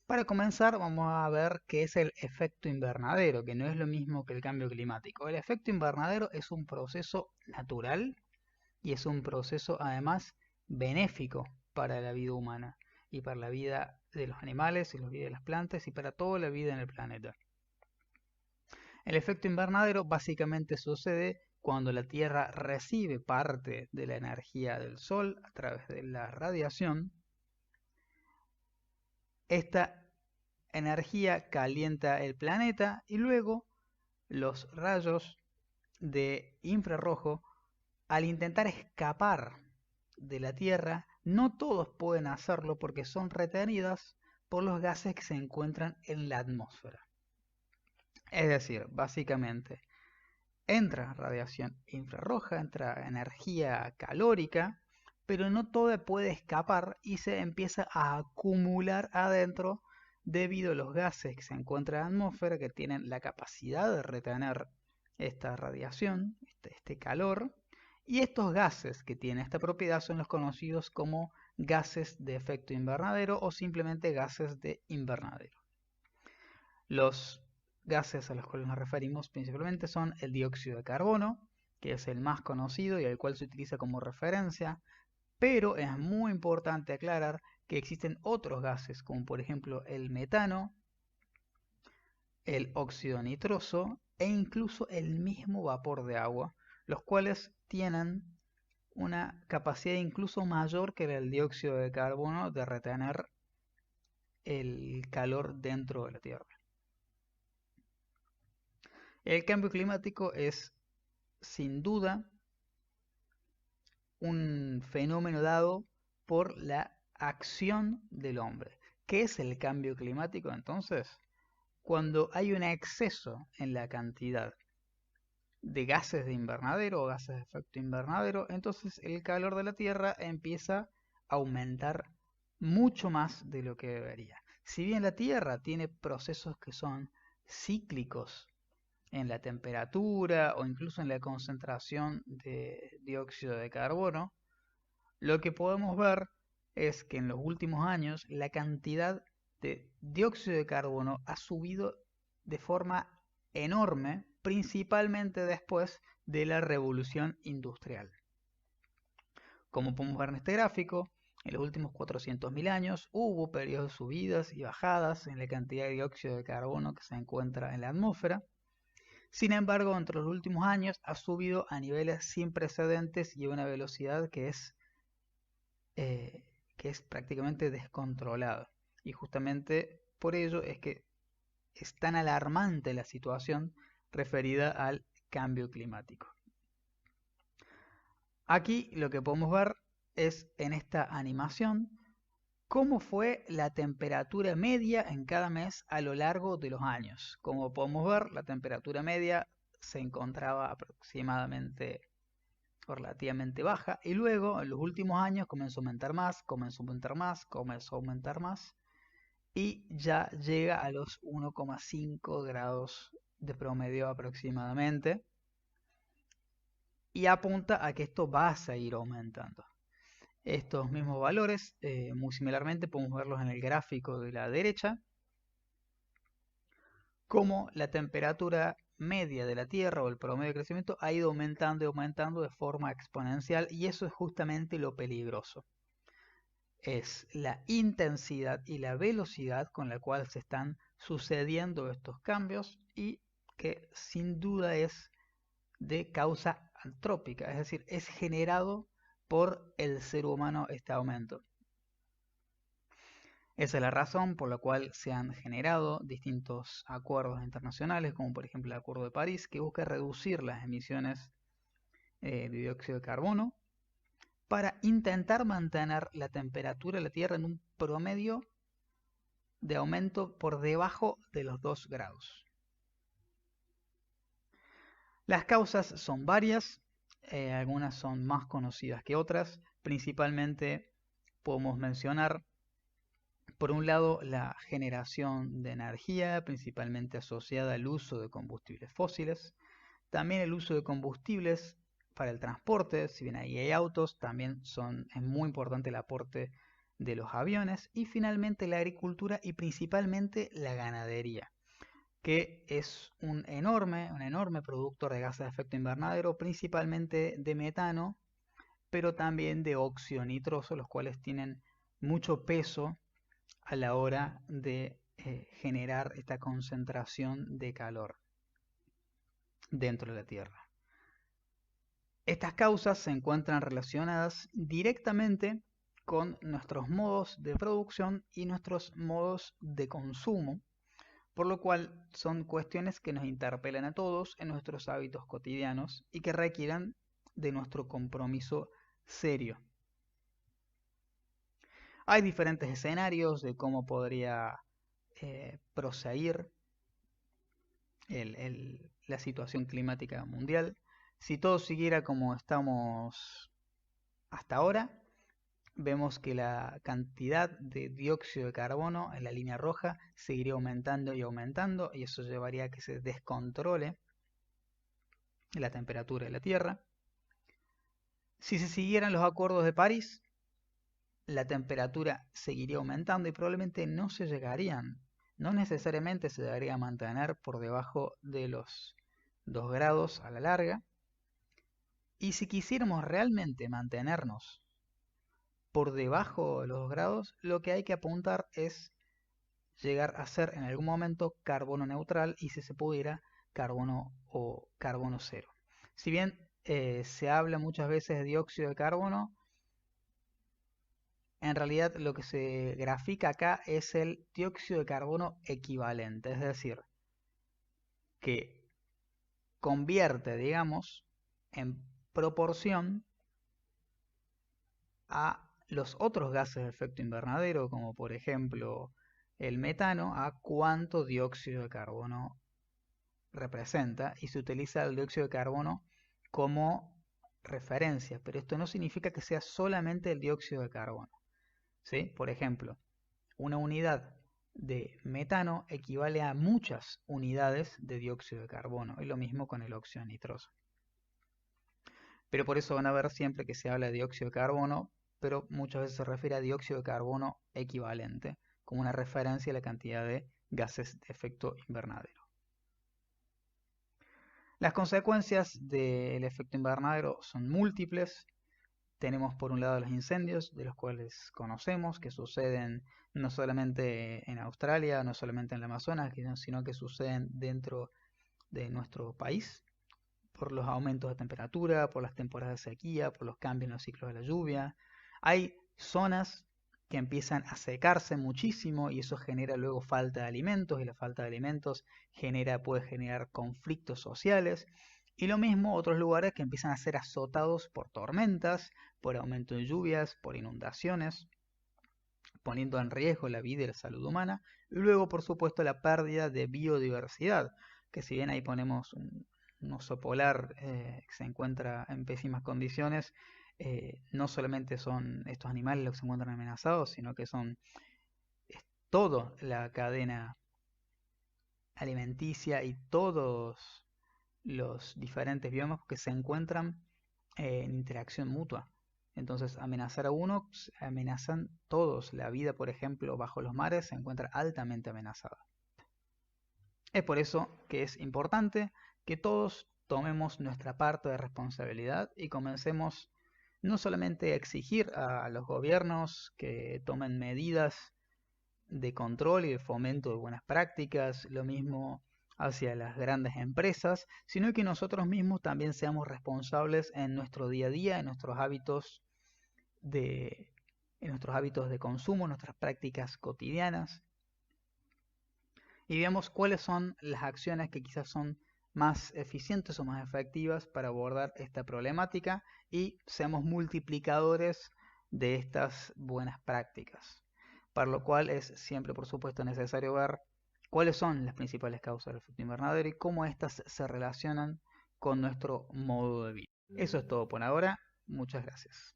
Para comenzar, vamos a ver qué es el efecto invernadero, que no es lo mismo que el cambio climático. El efecto invernadero es un proceso natural y es un proceso además benéfico para la vida humana y para la vida de los animales y la vida de las plantas y para toda la vida en el planeta. El efecto invernadero básicamente sucede cuando la Tierra recibe parte de la energía del Sol a través de la radiación. Esta energía calienta el planeta y luego los rayos de infrarrojo, al intentar escapar de la Tierra, no todos pueden hacerlo porque son retenidas por los gases que se encuentran en la atmósfera. Es decir, básicamente, entra radiación infrarroja, entra energía calórica, pero no toda puede escapar y se empieza a acumular adentro debido a los gases que se encuentran en la atmósfera que tienen la capacidad de retener esta radiación, este calor, y estos gases que tienen esta propiedad son los conocidos como gases de efecto invernadero o simplemente gases de invernadero. Los gases a los cuales nos referimos principalmente son el dióxido de carbono, que es el más conocido y el cual se utiliza como referencia, pero es muy importante aclarar que existen otros gases, como por ejemplo el metano, el óxido nitroso e incluso el mismo vapor de agua, los cuales tienen una capacidad incluso mayor que el dióxido de carbono de retener el calor dentro de la Tierra. El cambio climático es sin duda un fenómeno dado por la acción del hombre. ¿Qué es el cambio climático entonces? Cuando hay un exceso en la cantidad de gases de invernadero o gases de efecto invernadero, entonces el calor de la Tierra empieza a aumentar mucho más de lo que debería. Si bien la Tierra tiene procesos que son cíclicos en la temperatura o incluso en la concentración de dióxido de carbono, lo que podemos ver es que en los últimos años la cantidad de dióxido de carbono ha subido de forma enorme, principalmente después de la revolución industrial. Como podemos ver en este gráfico, en los últimos 400.000 años hubo periodos de subidas y bajadas en la cantidad de dióxido de carbono que se encuentra en la atmósfera. Sin embargo, entre los últimos años ha subido a niveles sin precedentes y a una velocidad eh, que es prácticamente descontrolada. Y justamente por ello es que es tan alarmante la situación referida al cambio climático. Aquí lo que podemos ver es en esta animación cómo fue la temperatura media en cada mes a lo largo de los años. Como podemos ver, la temperatura media se encontraba aproximadamente o relativamente baja y luego en los últimos años comenzó a aumentar más, comenzó a aumentar más, comenzó a aumentar más y ya llega a los 1,5 grados de promedio aproximadamente y apunta a que esto va a seguir aumentando. Estos mismos valores, muy similarmente, podemos verlos en el gráfico de la derecha, como la temperatura media de la Tierra o el promedio de crecimiento ha ido aumentando y aumentando de forma exponencial y eso es justamente lo peligroso. Es la intensidad y la velocidad con la cual se están sucediendo estos cambios y que sin duda es de causa antrópica, es decir, es generado por el ser humano este aumento. Esa es la razón por la cual se han generado distintos acuerdos internacionales, como por ejemplo el Acuerdo de París, que busca reducir las emisiones de dióxido de carbono para intentar mantener la temperatura de la Tierra en un promedio de aumento por debajo de los 2 grados. Las causas son varias, algunas son más conocidas que otras, principalmente podemos mencionar por un lado, la generación de energía, principalmente asociada al uso de combustibles fósiles. También el uso de combustibles para el transporte, si bien ahí hay autos, también es muy importante el aporte de los aviones y finalmente la agricultura y principalmente la ganadería, que es un enorme productor de gases de efecto invernadero, principalmente de metano, pero también de óxido nitroso, los cuales tienen mucho peso a la hora de generar esta concentración de calor dentro de la Tierra. Estas causas se encuentran relacionadas directamente con nuestros modos de producción y nuestros modos de consumo, por lo cual son cuestiones que nos interpelan a todos en nuestros hábitos cotidianos y que requieran de nuestro compromiso serio. Hay diferentes escenarios de cómo podría proseguir la situación climática mundial. Si todo siguiera como estamos hasta ahora, vemos que la cantidad de dióxido de carbono en la línea roja seguiría aumentando y aumentando, y eso llevaría a que se descontrole la temperatura de la Tierra. Si se siguieran los acuerdos de París, la temperatura seguiría aumentando y probablemente no necesariamente se llegaría a mantener por debajo de los 2 grados a la larga. Y si quisiéramos realmente mantenernos por debajo de los 2 grados, lo que hay que apuntar es llegar a ser en algún momento carbono neutral y si se pudiera carbono o carbono cero. Si bien se habla muchas veces de dióxido de carbono, en realidad lo que se grafica acá es el dióxido de carbono equivalente, es decir, que convierte, digamos, en proporción a los otros gases de efecto invernadero, como por ejemplo el metano, a cuánto dióxido de carbono representa, y se utiliza el dióxido de carbono como referencia, pero esto no significa que sea solamente el dióxido de carbono, ¿sí? Por ejemplo, una unidad de metano equivale a muchas unidades de dióxido de carbono, y lo mismo con el óxido nitroso. Pero por eso van a ver siempre que se habla de dióxido de carbono, pero muchas veces se refiere a dióxido de carbono equivalente, como una referencia a la cantidad de gases de efecto invernadero. Las consecuencias del efecto invernadero son múltiples. Tenemos por un lado los incendios, de los cuales conocemos, que suceden no solamente en Australia, no solamente en el Amazonas, sino que suceden dentro de nuestro país, por los aumentos de temperatura, por las temporadas de sequía, por los cambios en los ciclos de la lluvia. Hay zonas que empiezan a secarse muchísimo y eso genera luego falta de alimentos y la falta de alimentos puede generar conflictos sociales. Y lo mismo otros lugares que empiezan a ser azotados por tormentas, por aumento de lluvias, por inundaciones, poniendo en riesgo la vida y la salud humana. Y luego, por supuesto, la pérdida de biodiversidad, que si bien ahí ponemos un oso polar que se encuentra en pésimas condiciones, no solamente son estos animales los que se encuentran amenazados, sino que es toda la cadena alimenticia y todos los diferentes biomas que se encuentran en interacción mutua. Entonces, amenazar a uno, amenazan todos. La vida, por ejemplo, bajo los mares se encuentra altamente amenazada. Es por eso que es importante que todos tomemos nuestra parte de responsabilidad y comencemos no solamente a exigir a los gobiernos que tomen medidas de control y de fomento de buenas prácticas, lo mismo hacia las grandes empresas, sino que nosotros mismos también seamos responsables en nuestro día a día, en nuestros hábitos de consumo, nuestras prácticas cotidianas, y veamos cuáles son las acciones que quizás son más eficientes o más efectivas para abordar esta problemática y seamos multiplicadores de estas buenas prácticas. Para lo cual es siempre, por supuesto, necesario ver cuáles son las principales causas del efecto invernadero y cómo éstas se relacionan con nuestro modo de vida. Eso es todo por ahora. Muchas gracias.